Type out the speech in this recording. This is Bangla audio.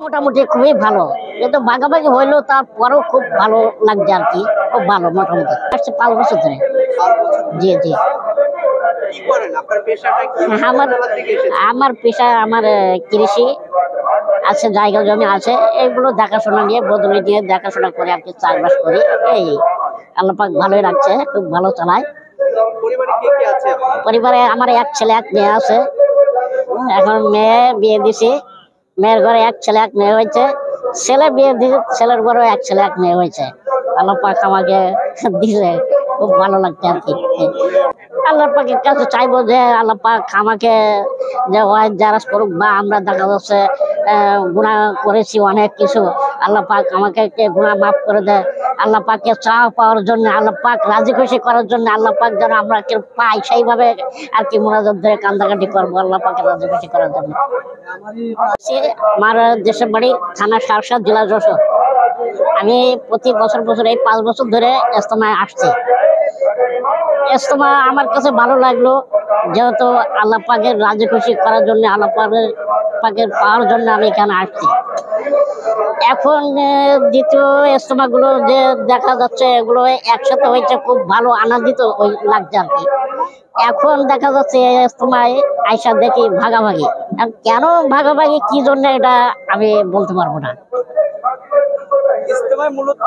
মোটামুটি খুবই ভালো, কিন্তু ভাগাভাগি হইলেও তারপরেও খুব ভালো লাগছে আর কি। খুব ভালো মোটামুটি আসছে 5 বছর ধরে। 5 বছর ধরে। জি জি। কি করেন? আপনার পেশাটা কি? আমার কোথা থেকে এসেছে? আমার পেশা আমার কৃষি আছে, জায়গা জমি আছে, এগুলো দেখাশোনা নিয়ে বদলে নিয়ে দেখাশোনা করে আর কি চাষবাস করি। এই আল্লাহ পাক ভালোই রাখছে, খুব ভালো চালায়। পরিবারে কে কে আছে আপনার? পরিবারে আমার এক ছেলে এক মেয়ে আছে। এখন মেয়ে বিয়ে দিছি, মেয়ের ঘরে এক ছেলে এক মেয়ে হয়েছে। ছেলে বিয়ে দিয়েছে, ছেলের ঘরেও এক ছেলে এক মেয়ে হয়েছে। আল্লাহ পাক আমাকে দিলে খুব ভালো লাগছে আর কি। আল্লাহ পাকের কাছে চাইবো যে আল্লাহ পাক আমাকে যে ওয়াইজ জারাজ করুক, বা আমরা দেখা যাচ্ছে গুনাহ করেছি অনেক কিছু, আল্লাহ পাক আমাকে গুনাহ মাফ করে দেয়। আল্লাহ পাককে চাওয়া পাওয়ার জন্য, আল্লাহ পাক রাজি খুশি করার জন্য, আল্লাহ পাক যেন আমরা কেউ পাই সেইভাবে আর কি মোনাজাত ধরে কান্দাকাটি করবো আল্লাহ পাকে রাজি খুশি করার জন্য। আমার দেশের বাড়ি থানা সারসা, জেলা যশোর। আমি প্রতি বছর বছর এই 5 বছর ধরে ইজতেমায় আসছি। ইজতেমা আমার কাছে ভালো লাগলো, যেহেতু আল্লাহ পাকের রাজি খুশি করার জন্য, আল্লাহ পাকের পাওয়ার জন্য আমি এখানে আসছি। এখন দ্বিতীয় ইজতেমাগুলো যে দেখা যাচ্ছে, এগুলো একসাথে হয়েছে, খুব ভালো আনন্দিত লাগছে আর কি। এখন দেখা যাচ্ছে ইজতেমায় আইসা দেখি ভাগাভাগি। কেন ভাগাভাগি, কি জন্য, এটা আমি বলতে পারবো না। ইজতেমায় মূলত